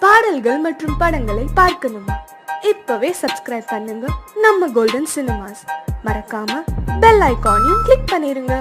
பாடல்கள் மற்றும் படங்களை பார்க்கணுமா? இப்பவே சப்ஸ்கிரைப் பண்ணுங்க நம்ம கோல்டன் சினிமாஸ். மறக்காம பெல் ஐகானையும் கிளிக் பண்ணிருங்க.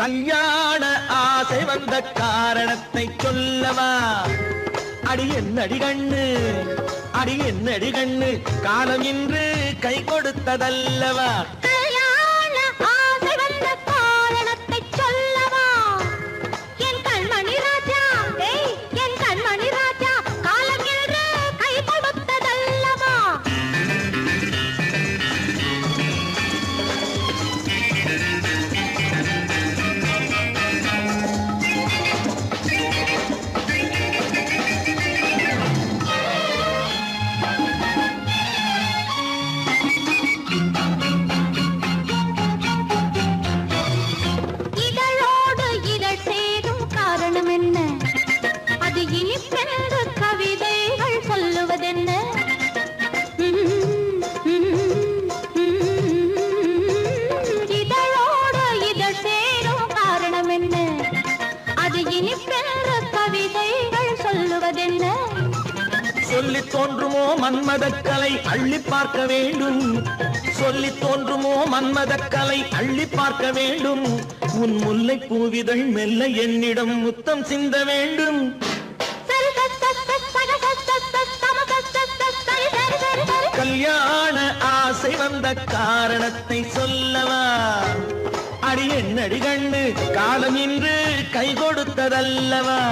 கல்யாண ஆசை வந்த காரணத்தை சொல்லவா? அடி என்னடி கண்ணு, அடி என்னடி கண்ணு, காலம் இன்று கை கொடுத்ததல்லவா? கல்யாண ஆசை வந்த காரணத்தை சொல்லவா? என் கண்மணி ராஜா, என் கண்மணி ராஜா, காலம் இன்று கை கொடுத்ததல்லவா? சொல்லி தோன்றுமோ மன்மதக்கலை அள்ளி பார்க்க வேண்டும், சொல்லி தோன்றுமோ மன்மதக்கலை அள்ளி பார்க்க வேண்டும். உன் முல்லை பூவிதழ் மெல்ல என்னிடம் முத்தம் சிந்த வேண்டும். கல்யாண ஆசை வந்த காரணத்தை சொல்லவா? அடி என்னடி கண்டு, காலம் இன்று கை கொடுத்ததல்லவா?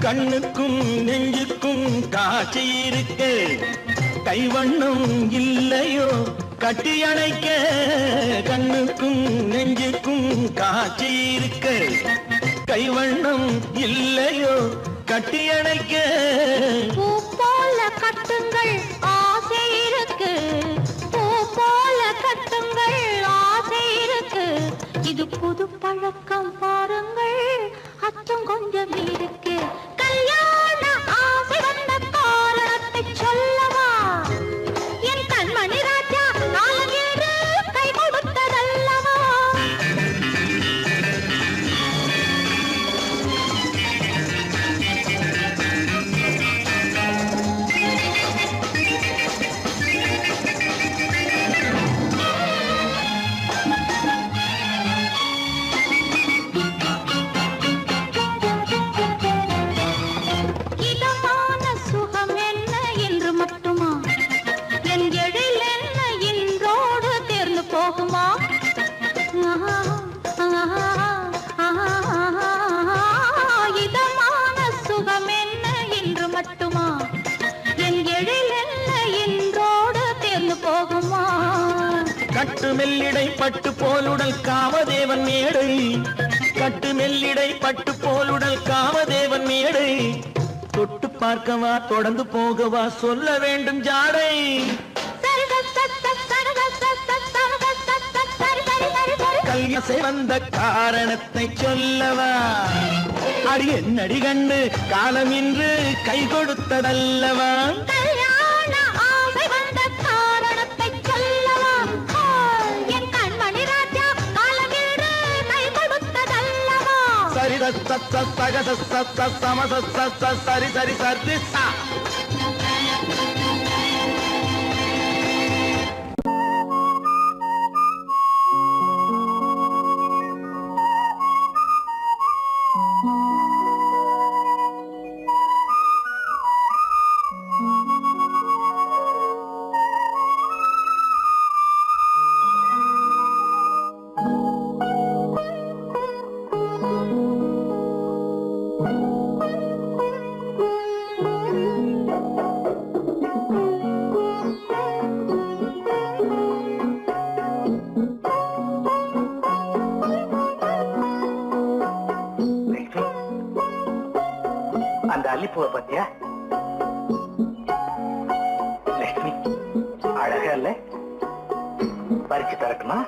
கண்ணுக்கும் நெஞ்சுக்கும் காட்சி இருக்கு, கைவண்ணம் இல்லையோ கட்டி அணைக்க? கண்ணுக்கும் நெஞ்சுக்கும் காட்சி இருக்கு, கைவண்ணம் இல்லையோ கட்டி அணைக்க? பூ போல கட்டுங்கள் ஆசை இருக்கு, பூ போல கட்டுங்கள் ஆசை இருக்கு. இது புது பழக்கம் பாருங்கள், அச்சம் கொஞ்சம் இருக்கு. கல்யாண ஆசை வந்த காரணத்தை சொல்லவா? என் கண்மணி ராஜா, காலம் இன்று கை கொடுத்ததல்லவா? கட்டு மெல்லிடை பட்டு போலுடல் காமதேவன் மேடை, கட்டு மெல்லிடை பட்டு போலுடல் காமதேவன் மேடை. தொட்டு பார்க்கவா தொடர்ந்து போகவா சொல்ல வேண்டும் ஜாடை. கல்யாண வந்த காரணத்தை சொல்லவா? அடி என்னடி கண்டு, காலம் இன்று கை கொடுத்ததல்லவா? சரி சரி சரி சரி சா. அந்த அல்லிப்பூவை பத்தியா? லட்சுமி அழகா இல்ல? பறிச்சு தரட்டுமா?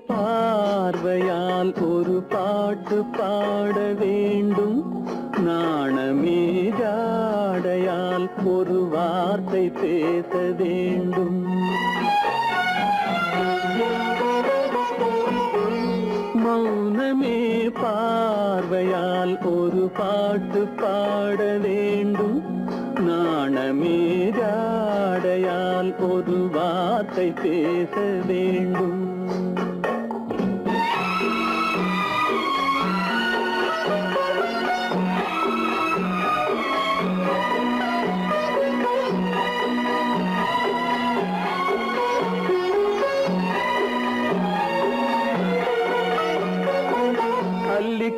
பார்வையால் ஒரு பாட்டு பாட வேண்டும், நாணமே ஜாடையால் ஒரு வார்த்தை பேச வேண்டும். மௌனமே பார்வையால் ஒரு பாட்டு பாட வேண்டும், நாணமே ஜாடையால் ஒரு வார்த்தை பேச வேண்டும்.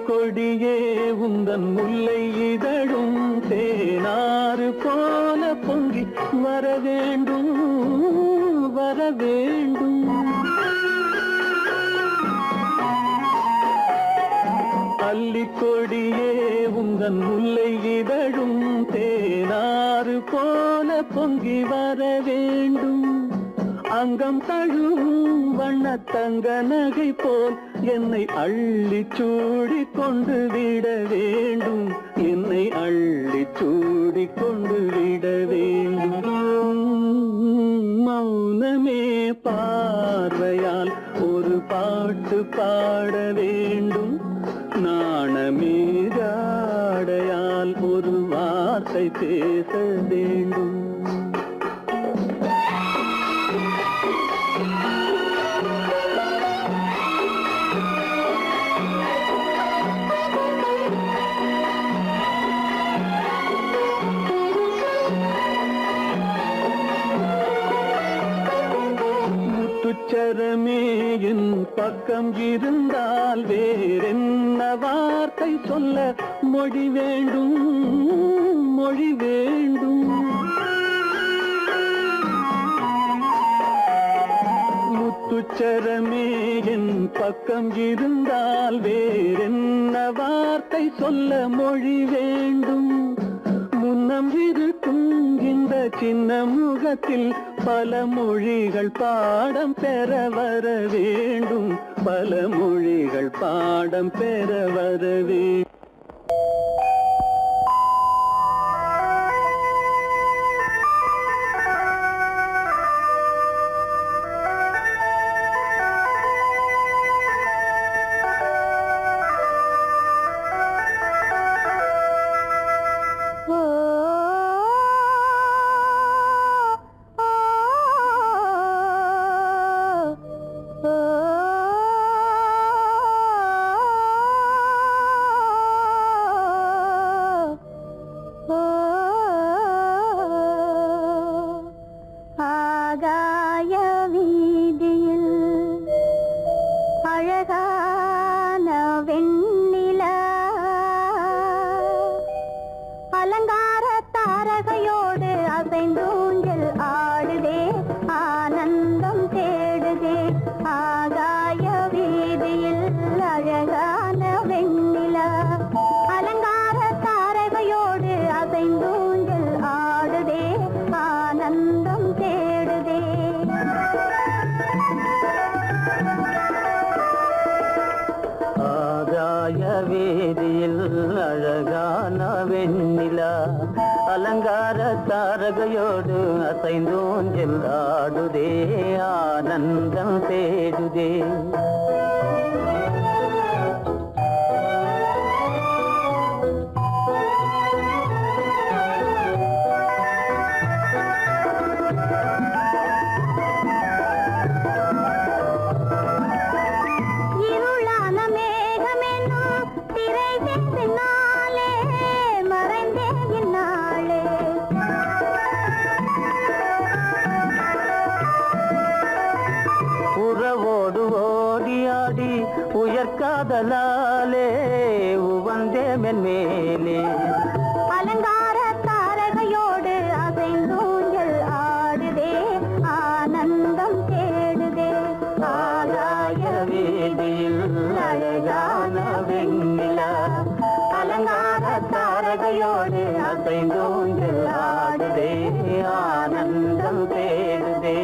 கொடியே உந்தன் முல்லை இதழும் தேனாறு போல பொங்கி வர வேண்டும், வர வேண்டும். அல்லிக்கொடியே உந்தன் முல்லை இதழும் தேனாறு போல பொங்கி வர வேண்டும். அங்கம் தழுவும் வண்ணத்தங்க நகை போல் என்னை அள்ளி சூடி கொண்டு விட வேண்டும், என்னை அள்ளி சூடி கொண்டு விட வேண்டும். மௌனமே பார்வையால் ஒரு பாட்டு பாட வேண்டும், நாணமே ஜாடையால் ஒரு வார்த்தை பேச வேண்டும். முத்துச்சரமே என் பக்கம் இருந்தால் வேறென்ன வார்த்தை சொல்ல மொழி வேண்டும், மொழி வேண்டும். முத்துச்சரமே என் பக்கம் இருந்தால் வேறென்ன வார்த்தை சொல்ல மொழி வேண்டும். முன்னம் இருக்கும் இந்த சின்ன முகத்தில் பல மொழிகள் பாடம் பெற வர வேண்டும், பல மொழிகள் பாடம் பெற வர வேண்டும். அசைந்தூஞ்சல் ஆடுதே ஆனந்தம் தேடுதே உயர்காதலாலே உவந்தே மென்மேலே அலங்கார தாரகையோடு அசைந்தூஞ்சல் ஆடுதே ஆனந்தம் தேடுதே ஆலாய வீதியில் அழகான வெண்ணிலா அலங்கார தாரகையோடு அசைந்தூஞ்சல் ஆடுதே ஆனந்தம் தேடுதே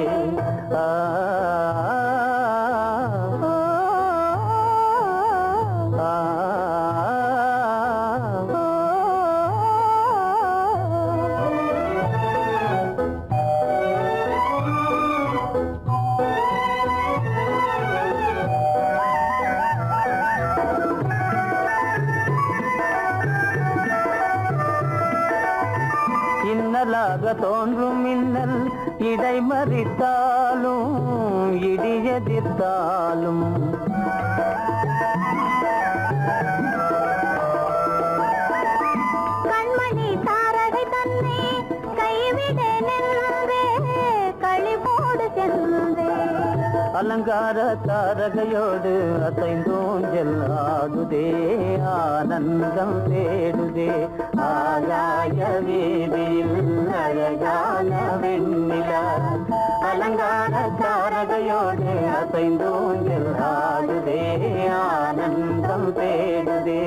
இன்னலாக தோன்றும் மின்னல் இடை மறித்தாலும் இடியெதிர்த்தாலும் கண்மணி தாரகை தன்னை கைவிட நின்றே களிபோடு சென்றே அலங்கார தாரகையோடு அசைந்தூஞ்சல் ஆடுதே ஆனந்தம் தேடுதே ஆகாய வீதியில் அழகான வெண்ணிலா அலங்கார தாரகையோடு அசைந்தூஞ்சல் ஆடுதே ஆனந்தம் தேடுதே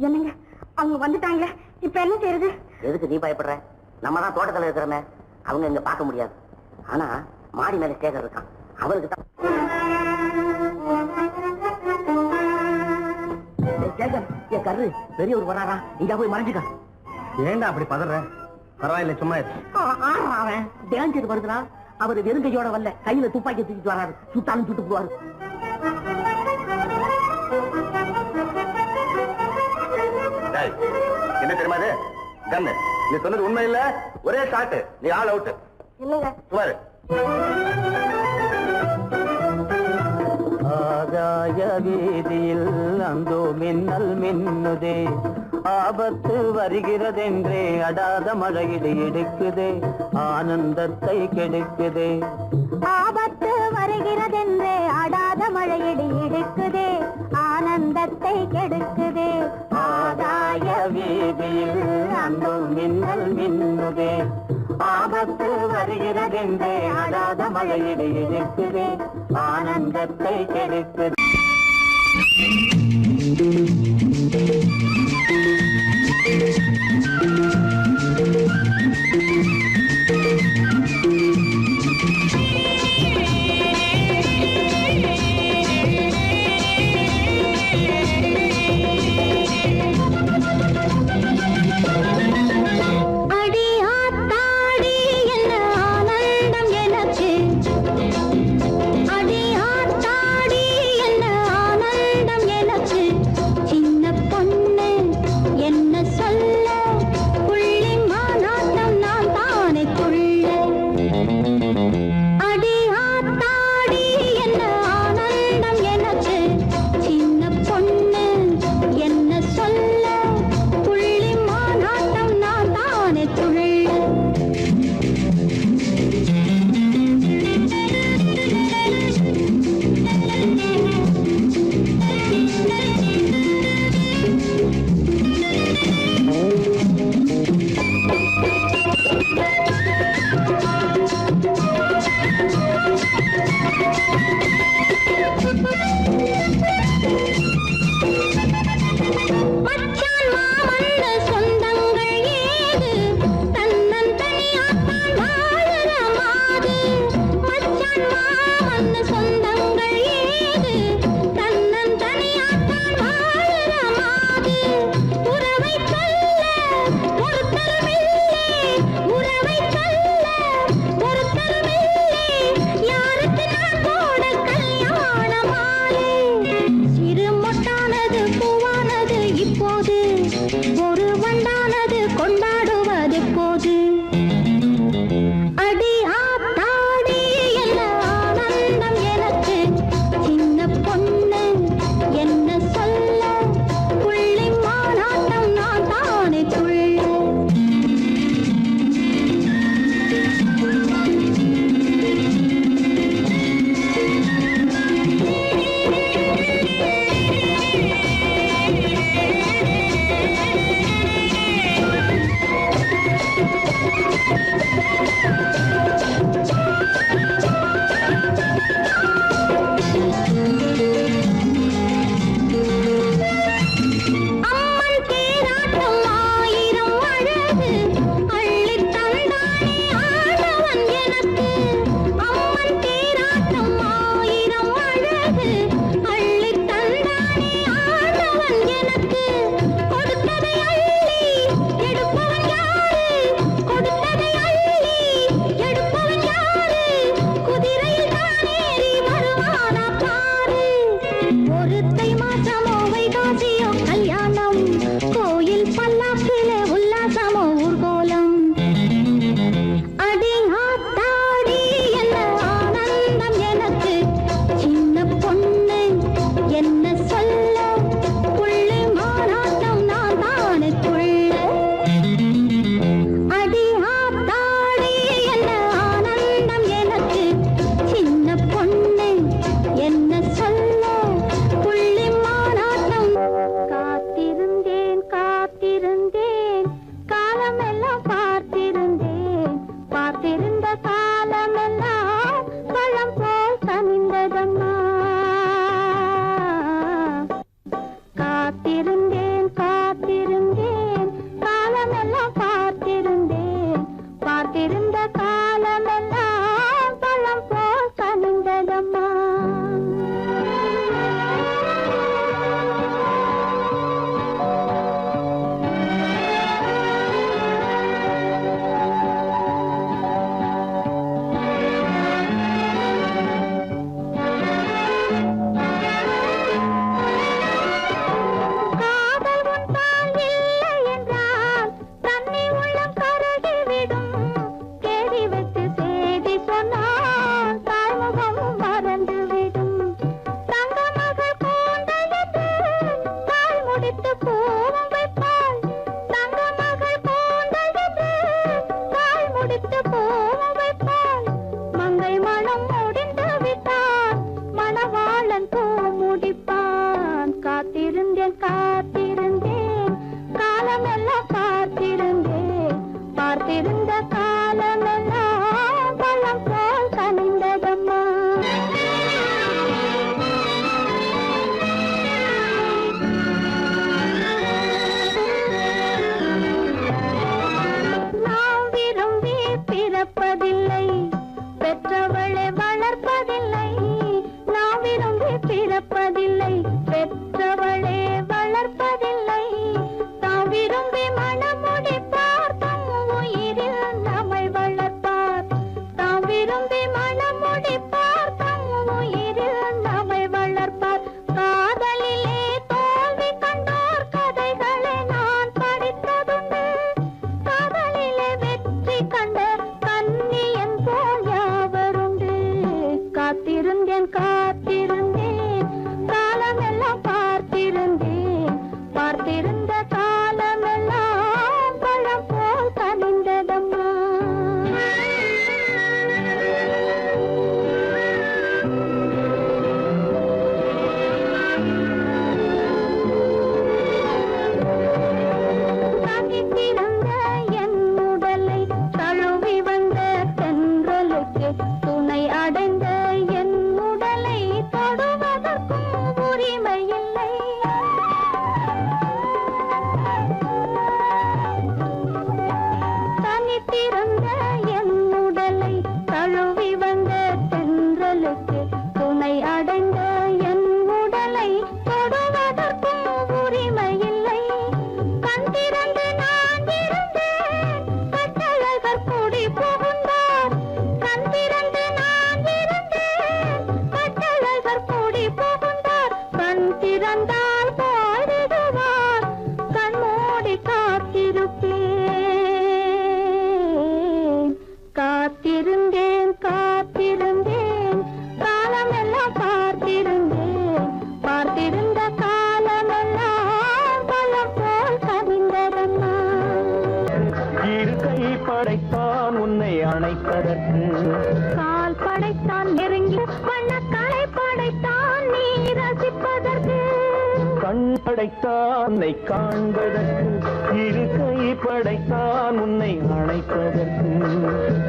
என்னங்க அவங்க வந்துட்டாங்களே இப்ப என்ன செய்யறது? எதுக்கு நீ பயப்படுற? நம்ம தான் தோட்டத்துல இருக்கிறோமே, அவங்க இங்க பார்க்க முடியாது. ஆனா மாடி மேல சேகர் இருக்கான், அவருக்கு தான். சேகர், என் கரு பெரியவர் வராரா, இங்க போய் மறைஞ்சுக்க. ஏண்டா அப்படி பதற? பரவாயில்ல, சும்மா அவன் டேஞ்சர் வருதுனா, அவர் வெறுங்கையோட வரல, கையில துப்பாக்கி தூக்கிட்டு வராரு, சுட்டாலும் சுட்டு போவாரு. என்ன தெரியுமா இது? கண்ணு, நீ சொன்னது உண்மை இல்ல, ஒரே ஷாட், நீ ஆள் அவுட். இல்லங்க சுமாரு. ஆகாய வீதியில் அந்தோ மின்னல் மின்னுதே, ஆபத்து வருகிறதென்றே அடாத மழையிடு எடுக்குதே, ஆனந்தத்தை கெடுக்குதே. ஆபத்து வருகிறதென்றே அடாத மழையிடு எடுக்குதே, ஆனந்தத்தை கெடுக்குதே. ஆகாய வீதியில் அந்தோ மின்னல் மின்னுதே, ஆபத்து வருகிறதென்றே அடாத மழையிடு எடுக்குதே, ஆனந்தத்தை கெடுக்குதே. சின்ன காத்திருந்த காலமெல்லாம் பழம் போல் கனிந்ததம்மா. காத்திருந்தேன் காத்திருந்தேன் காலமெல்லாம் பார்த்திருந்தேன். பார்த்திருந்த காலமெல்லாம் பழம் போல் கனிந்ததம்மா. காத்திருந்தேன் காலமெல்லாம் பார்த்திருந்தேன். பார்த்திருந்த காலமெல்லாம் பழம் போல் கனிந்ததம்மா. நாம் விரும்பி பிறப்பதில்லை, பெற்றவளை வளர்ப்பதில்லை. நாம் விரும்பி பிறப்பதில்லை, பெற்றவளே வளர்ப்பதில்லை. தாம் விரும்பி மனமுடிப்பார், தம் உயிரில் நம்மை வளர்ப்பார். தாம் விரும்பி மனமுடிப்பார், தம் உயிரில் நம்மை வளர்ப்பார். காதலிலே தோல்வி கண்டோர் கதைகளை நான் படித்ததுண்டு. காதலிலே வெற்றி கண்ட கன்னியன் போல் யாவருண்டு. காத்திருந்தேன் காத்திருந்தேன் காலமெல்லாம் பார்த்திருந்தேன். பார்த்திருந்த காலமெல்லாம் பழம் போல் கனிந்ததம்மா. தனித்திருந்த என் உடலை தழுவி வந்த தென்றலுக்கு துணை அடைந்த என் உடலை தொடுவதற்கும் உரிமை இல்லை. தனித்திருந்த என் உடலை தழுவி வந்த தென்றலுக்கு துணை அடைந்த என் உடலை தொடுவதற்கும் உரிமை இல்லை. கண் திறந்து நான் இருந்தேன், கட்டழகர் கூடி புகுந்தார். கண் திறந்து நான் இருந்தேன், கட்டழகர் கூடி புகுந்தார். கண் திறந்தால் பாடிடுவார், கண் மூடி காத்திருப்பேன். காத்திருந்தேன் காத்திருந்தேன் காலமெல்லாம் பார்த்திருந்தேன். பார்த்திருந்த காலமெல்லாம் பழம் போல் கனிந்ததம்மா. இரு கை படைத்தான் உன்னை அணைப்பதற்கு, கால் படைத்தான் நெருங்கி வண்ணக்கலை படைத்தான் நீ ரசிப்பதற்கு. கண் படைத்தான் உன்னை காண்பதற்கு, இரு கை படைத்தான் உன்னை அணைப்பதற்கு.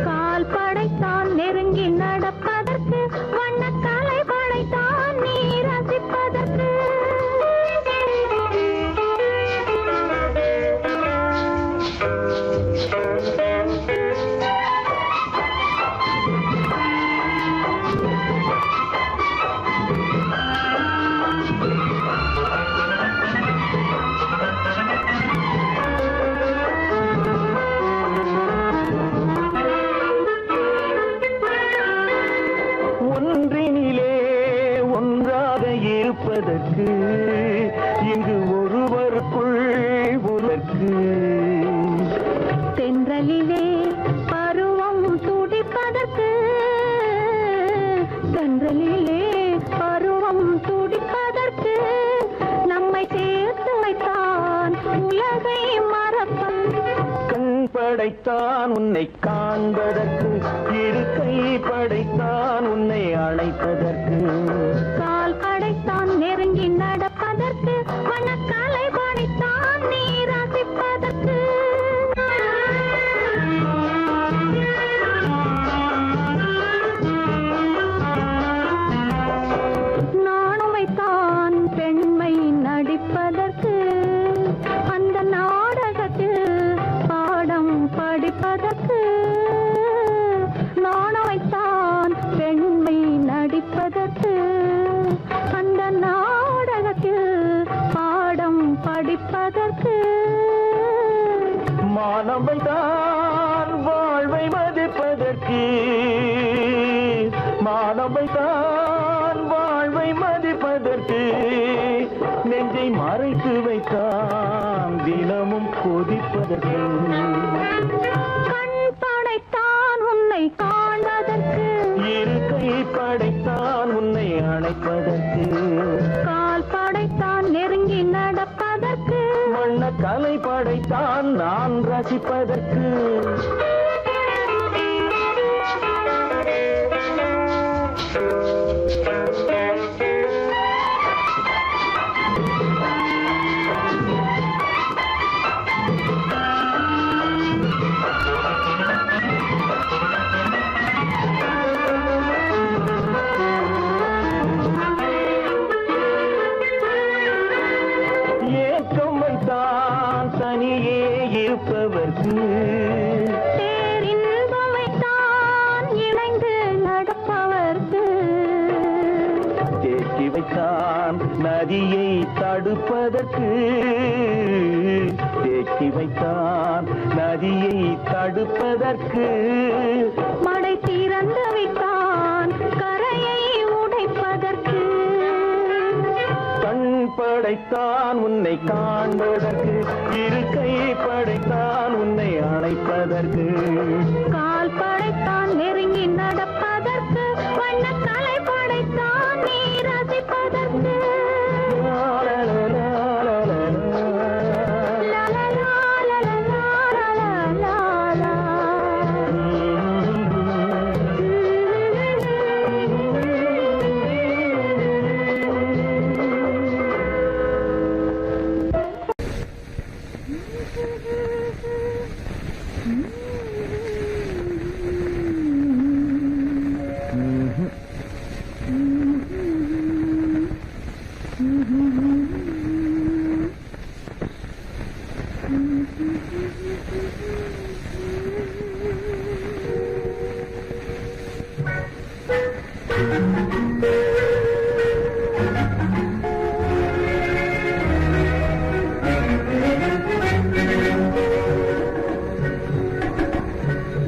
கால் படைத்தான் நெருங்கி நடப்பதற்கு, வண்ணக்கலை படைத்தான் நீ ரசிப்பதற்கு. ஒன்றினிலே ஒன்றாக இருப்பதற்கு, இங்கு ஒருவருக்குள் ஒருவருக்கு. தென்றலிலே பருவம் துடிப்பதற்கு, தென்றலிலே பருவம் துடிப்பதற்கு. நம்மை சேர்த்து வைத்தான் உலகை மறப்பன். கண் படைத்தான் உன்னை காண்பதற்கு, இரு கை படைத்தான் உன்னை அணைப்பதற்கு. கால் படைத்தான் நெருங்கி நடப்பதற்கு, வண்ணக்கலை படைத்தான் நீ ரசிப்பதற்கு. அவைதான் வாழ்வை மதிப்பதற்கு நெஞ்சை மறைத்து வைத்தான் தினமும் கொதிப்பதற்கு கண் படைத்தான் உன்னை காண்பதற்கு இருக்கை படைத்தான் உன்னை அணைப்பதற்கு கால் படைத்தான் நெருங்கி நடப்பதற்கு வண்ண கலை படைத்தான் நான் ரசிப்பதற்கு ஏக்கம் வைத்தான் தனியே இருப்பவர்க்கு பேரின்பம் வைத்தான் இணைந்து நடப்பவர்க்கு தேக்கி வைத்தான் நதியை தடுப்பதற்கு தேக்கி வைத்தான் நதியை தடுப்பதற்கு மடை திறந்து வைத்தான் கரையை உடைப்பதற்கு கண் படைத்தான் உன்னை காண்பதற்கு இருக்கை படைத்தான் உன்னை அணைப்பதற்கு கால் படைத்தான் நெருங்கி நடப்பதற்கு வண்ண கலை படைத்தான் நீ ரசிப்பதற்கு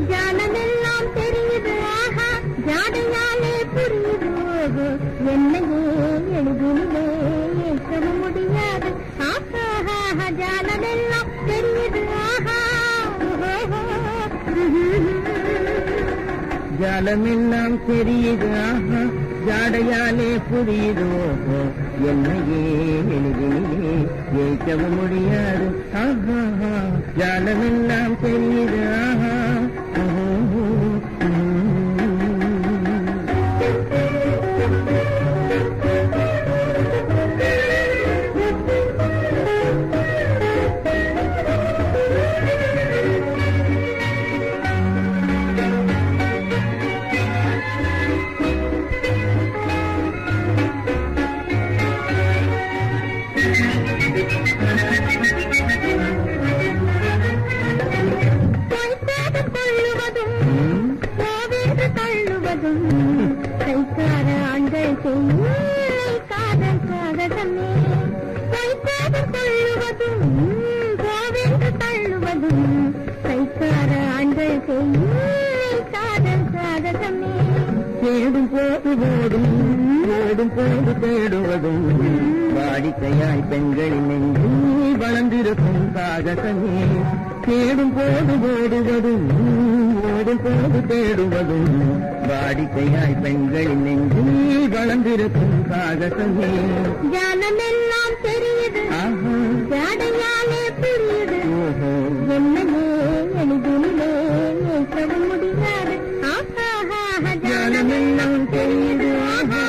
ஜானமெல்லாம் தெரியுது ஆஹா ஜாடையாலே புரியுது ஓஹோ என்னையே எழுதுனிலே ஏற்க முடியாது ஆஹா ஜானமெல்லாம் தெரியுது ஆஹா ஜாலமெல்லாம் தெரியுது ஆஹா ஜாடையாலே புரியுது ஓஹோ என்னையே எளிதிலே ஏற்கவும் முடியாது ஆஹா ஜாலமெல்லாம் தெரியுது ஆஹா கைக்கார ஆண்கள் செய்யும் காதல் சாகசமே கைக்காதல் தள்ளுவதும் கோவென்று தள்ளுவதும் கைக்கார ஆண்கள் செய்யும் காதல் சாகசமே தேடும் போது ஓடும் ஓடும் போது தேடுவதும் வாடிக்கையாய் பெண்களின் நெஞ்சில் வளர்ந்திருக்கும் சாகசமே தேடும் போது ஓடுவதும் ஓடும் போது தேடுவதும் வாடிக்கையாய் பெண்களின் நெஞ்சில் வளர்ந்திருக்கும் சாகசமே ஜானமெல்லாம் தெரியுது ஆஹா ஜாடையாலே புரியுது ஓஹோ என்னையே எளிதிலே ஏற்க முடியாது ஆஹா ஜானமெல்லாம் தெரியுது ஆஹா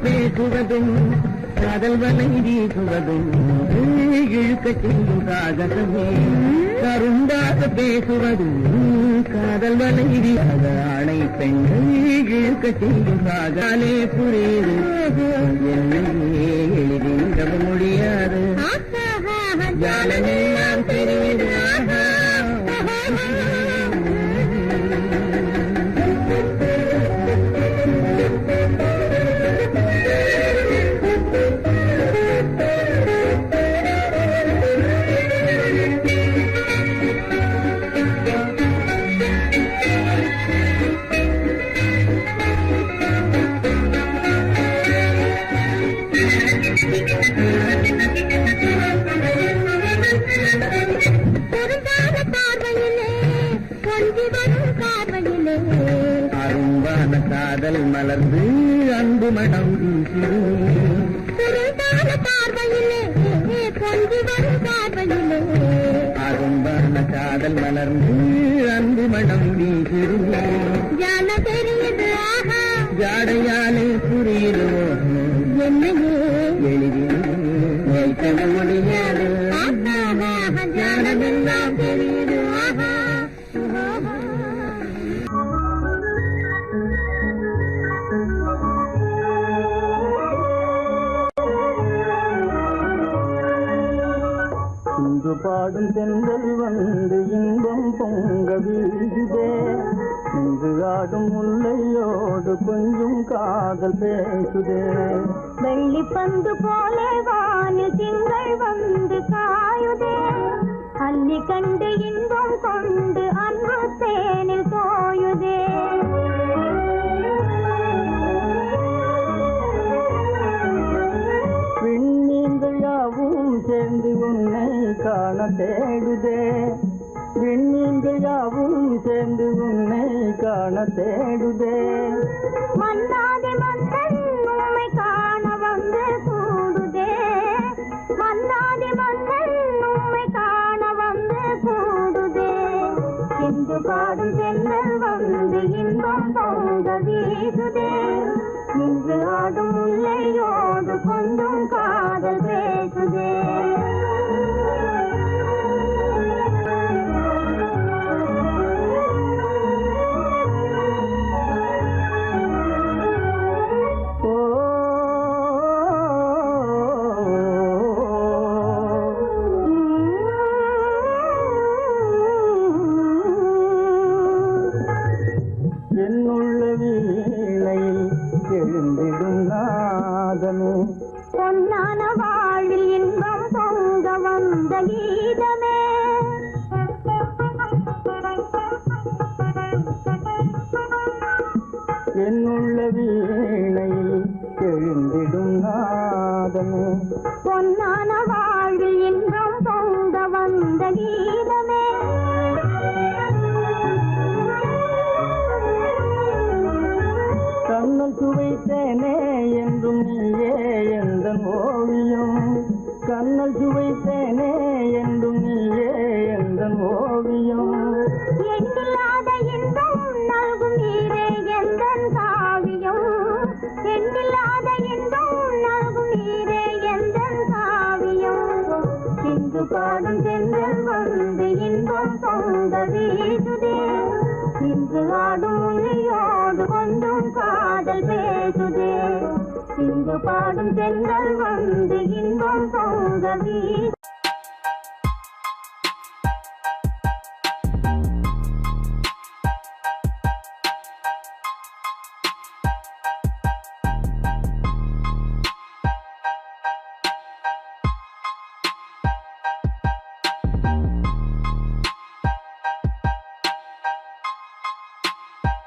பேசுவதும் காதல் வலை வீசுவதும் இழுக்க செய்யும் காதகமே கருண்டாக பேசுவதும் காதல் வலை வீசாத ஆணை பெண்கள் இழுக்க செய்யும் காதலே புரியுது என்னையே எளிதில் முடியாது ஜாலமெல்லாம் தெரியுது அரும்பான காதல் மலர்ந்து அன்பு மனம் அரும்பான காதல் மலர்ந்து அன்பு மனம் வீசிருமே ஜாடையாலே புரியுதோ என்னையே எளிதில் வைக்க முடியாது ஜானமெல்லாம் தெரியுது இன்று பாடும் தென்றல் வந்து இன்பம் பொங்க வீசுதே இன்று ஆடும் முல்லையோடு கொஞ்சம் காதல் பேசுதே வெள்ளி பந்து போலே வானில் திங்கள் வந்து காயுதே அள்ளி கண்டு இன்பம் கொண்டு அன்பு தேனில் தோயுதே விண்மீன்கள் யாவும் சேர்ந்து உன்னை காண தேடுதே விண்மீன்கள் யாவும் சேர்ந்து உன்னை காண தேடுதே மன்னாதி மன்னன் உம்மை காண வந்து கூடுதே மன்னாதி மன்னன் உம்மை காண வந்து கூடுதே இன்று பாடும் தென்றல் வந்து இன்பம் பொங்க வீசுதே இன்று ஆடும் முல்லையோடு கொஞ்சம் காதல் பேசுதே என்னுள்ள வீணையில் எழுந்திடும் நாதமே பொன்னான வாழ்வில் இன்பம் பொங்க வந்த கீதமே என்னுள்ள வீணையில் எழுந்திடும் நாதமே பொன்னான வாழ்வில் இன்பம் பொங்க வந்த கீதமே கண்ணல் சுவைத்தேனே என்றும் நீயே எந்த ஓவியம் கண்ணல் சுவைத்தேனே என்றும் நீயே எந்த ஓவியம் எண்ணில்லாத இன்பம் நல்கும் நீரே எந்தன் காவியம் எண்ணில்லாத இன்பம் நல்கும் நீரே எந்தன் காவியம் இன்று பாடும் தென்றல் வந்து இன்பம் பொங்க வீசுதே இன்று ஆடும் மொழியோடு கொஞ்சம் காதல் பேசுதே இன்று பாடும் தென்றல் வந்து இன்பம் பொங்க வீசுதே